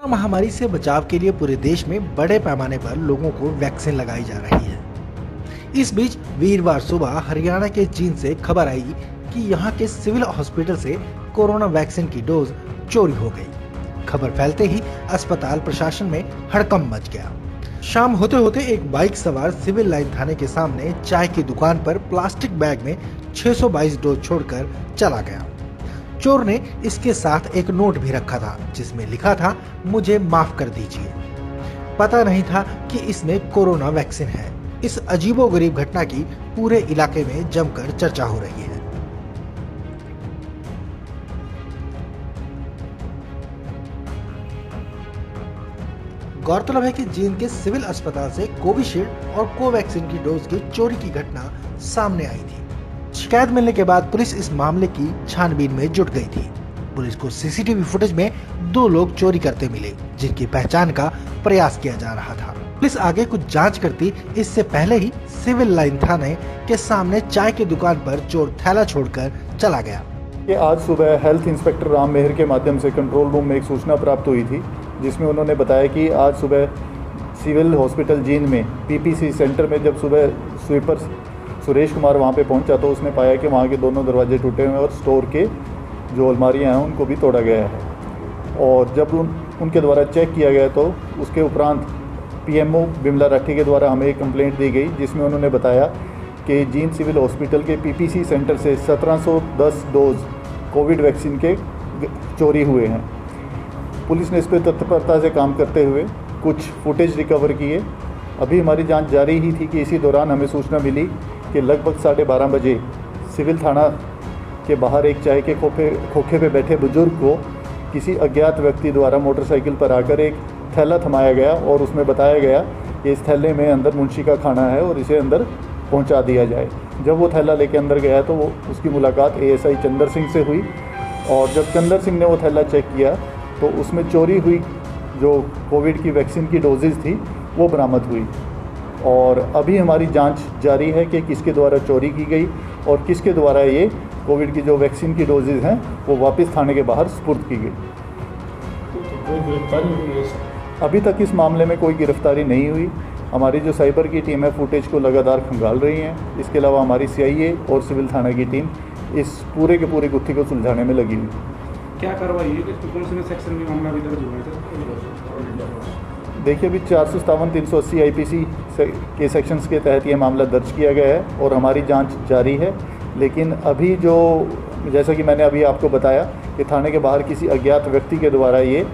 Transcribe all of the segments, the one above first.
महामारी से बचाव के लिए पूरे देश में बड़े पैमाने पर लोगों को वैक्सीन लगाई जा रही है। इस बीच वीरवार सुबह हरियाणा के जींद से खबर आई कि यहां के सिविल हॉस्पिटल से कोरोना वैक्सीन की डोज चोरी हो गई। खबर फैलते ही अस्पताल प्रशासन में हड़कंप मच गया। शाम होते होते एक बाइक सवार सिविल लाइन थाने के सामने चाय की दुकान पर प्लास्टिक बैग में 622 डोज छोड़कर चला गया। चोर ने इसके साथ एक नोट भी रखा था जिसमें लिखा था, मुझे माफ कर दीजिए। पता नहीं था कि इसमें कोरोना वैक्सीन है। इस अजीबोगरीब घटना की पूरे इलाके में जमकर चर्चा हो रही है। गौरतलब है कि जींद के सिविल अस्पताल से कोविशील्ड और कोवैक्सीन की डोज की चोरी की घटना सामने आई थी। शिकायत मिलने के बाद पुलिस इस मामले की छानबीन में जुट गई थी। पुलिस को सीसीटीवी फुटेज में 2 लोग चोरी करते मिले, जिनकी पहचान का प्रयास किया जा रहा था। पुलिस आगे कुछ जांच करती इससे पहले ही सिविल लाइन थाने के सामने चाय की दुकान पर चोर थैला छोड़कर चला गया। कि आज सुबह हेल्थ इंस्पेक्टर राम मेहर के माध्यम से कंट्रोल रूम में एक सूचना प्राप्त हुई थी, जिसमें उन्होंने बताया कि आज सुबह सिविल हॉस्पिटल जींद में पीपीसी सेंटर में जब सुबह स्वीपर सुरेश कुमार वहां पे पहुंचा तो उसने पाया कि वहां के दोनों दरवाजे टूटे हुए हैं और स्टोर के जो अलमारियां हैं उनको भी तोड़ा गया है। और जब उनके द्वारा चेक किया गया तो उसके उपरांत पीएमओ बिमला राठी के द्वारा हमें एक कंप्लेंट दी गई, जिसमें उन्होंने बताया कि जींद सिविल हॉस्पिटल के पीपीसी सेंटर से 1710 डोज कोविड वैक्सीन के चोरी हुए हैं। पुलिस ने इस पर तत्परता से काम करते हुए कुछ फुटेज रिकवर किए। अभी हमारी जांच जारी ही थी कि इसी दौरान हमें सूचना मिली कि लगभग 12:30 बजे सिविल थाना के बाहर एक चाय के खोखे पे बैठे बुजुर्ग को किसी अज्ञात व्यक्ति द्वारा मोटरसाइकिल पर आकर एक थैला थमाया गया और उसमें बताया गया कि इस थैले में अंदर मुंशी का खाना है और इसे अंदर पहुंचा दिया जाए। जब वो थैला लेके अंदर गया तो वो उसकी मुलाकात एएसआई चंदर सिंह से हुई और जब चंदर सिंह ने वो थैला चेक किया तो उसमें चोरी हुई जो कोविड की वैक्सीन की डोजेज़ थी वो बरामद हुई। और अभी हमारी जांच जारी है कि किसके द्वारा चोरी की गई और किसके द्वारा ये कोविड की जो वैक्सीन की डोजेज़ हैं वो वापस थाने के बाहर सुपुर्द की गई। अभी तक इस मामले में कोई गिरफ्तारी नहीं हुई। हमारी जो साइबर की टीम है फुटेज को लगातार खंगाल रही है। इसके अलावा हमारी सीआईए और सिविल थाना की टीम इस पूरे के पूरे गुत्थी को सुलझाने में लगी हुई। क्या कार्रवाई है कि कौन से सेक्शन में मामला अभी दर्ज हुआ है? देखिए, अभी 457 380 आईपीसी के सेक्शंस के तहत ये मामला दर्ज किया गया है और हमारी जांच जारी है। लेकिन अभी जो जैसा कि मैंने अभी आपको बताया कि थाने के बाहर किसी अज्ञात व्यक्ति के द्वारा ये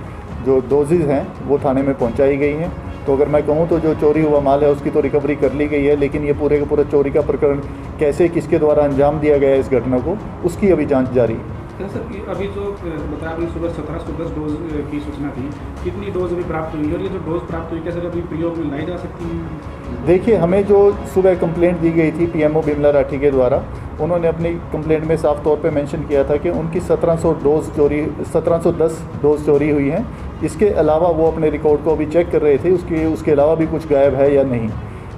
जो डोजेज़ हैं वो थाने में पहुंचाई गई हैं। तो अगर मैं कहूं तो जो चोरी हुआ माल है उसकी तो रिकवरी कर ली गई है, लेकिन ये पूरे का पूरा चोरी का प्रकरण कैसे किसके द्वारा अंजाम दिया गया है इस घटना को, उसकी अभी जाँच जारी है। सर, अभी जो बताया आपने सुबह 1710 डोज की सूचना थी, कितनी डोज अभी प्राप्त हुई और ये जो डोज प्राप्त हुई क्या सर अभी प्रयोग में लाई जा सकती है? देखिए, हमें जो सुबह कंप्लेंट दी गई थी पीएमओ बिमला राठी के द्वारा, उन्होंने अपनी कंप्लेंट में साफ तौर पे मेंशन किया था कि उनकी 1710 डोज चोरी हुई हैं। इसके अलावा वो अपने रिकॉर्ड को अभी चेक कर रहे थे उसके अलावा भी कुछ गायब है या नहीं।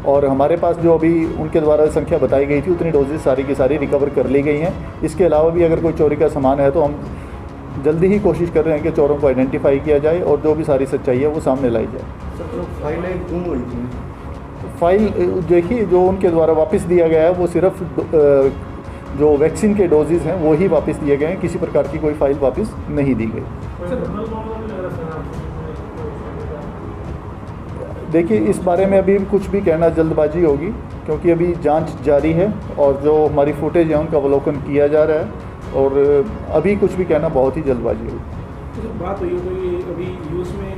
और हमारे पास जो अभी उनके द्वारा संख्या बताई गई थी उतनी डोजेज सारी की सारी रिकवर कर ली गई हैं। इसके अलावा भी अगर कोई चोरी का सामान है तो हम जल्दी ही कोशिश कर रहे हैं कि चोरों को आइडेंटिफाई किया जाए और जो भी सारी सच्चाई है वो सामने लाई जाए। सर, जो फाइलें गुम हुई थी, फाइल देखिए जो उनके द्वारा वापस दिया गया है वो सिर्फ जो वैक्सीन के डोजेज़ हैं वो ही वापस दिए गए हैं। किसी प्रकार की कोई फाइल वापस नहीं दी गई। देखिए, इस बारे में अभी कुछ भी कहना जल्दबाजी होगी क्योंकि अभी जांच जारी है और जो हमारी फुटेज है उनका अवलोकन किया जा रहा है और अभी कुछ भी कहना बहुत ही जल्दबाजी होगी। तो बात हुई तो ये अभी यूज़ में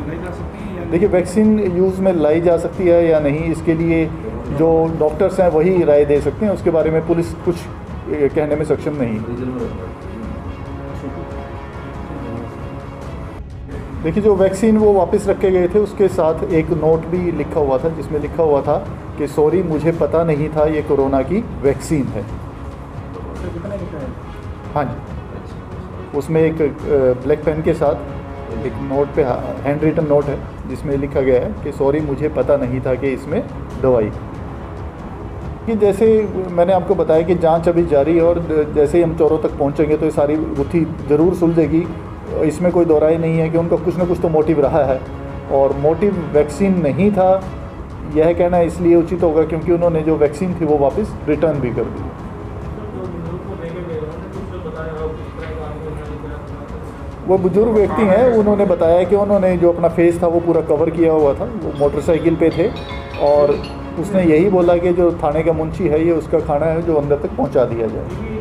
लाई जा सकती है या नहीं? देखिए, वैक्सीन यूज़ में लाई जा सकती है या नहीं इसके लिए जो डॉक्टर्स हैं वही राय दे सकते हैं। उसके बारे में पुलिस कुछ कहने में सक्षम नहीं। देखिए, जो वैक्सीन वो वापस रखे गए थे उसके साथ एक नोट भी लिखा हुआ था जिसमें लिखा हुआ था कि सॉरी मुझे पता नहीं था ये कोरोना की वैक्सीन है। हाँ जी, उसमें एक ब्लैक पेन के साथ एक नोट पे हैंड रिटन नोट है जिसमें लिखा गया है कि सॉरी मुझे पता नहीं था कि इसमें दवाई। कि जैसे मैंने आपको बताया कि जांच अभी जारी है और जैसे ही हम चोरों तक पहुंचेंगे तो ये सारी गुत्थी ज़रूर सुलझेगी। इसमें कोई दो राय नहीं है कि उनका कुछ ना कुछ तो मोटिव रहा है, और मोटिव वैक्सीन नहीं था यह कहना इसलिए उचित होगा क्योंकि उन्होंने जो वैक्सीन थी वो वापस रिटर्न भी कर दी। वो बुजुर्ग व्यक्ति हैं, उन्होंने बताया कि उन्होंने जो अपना फेस था वो पूरा कवर किया हुआ था, वो मोटरसाइकिल पे थे, और उसने यही बोला कि जो थाने का मुंशी है ये उसका खाना है जो अंदर तक पहुंचा दिया जाए।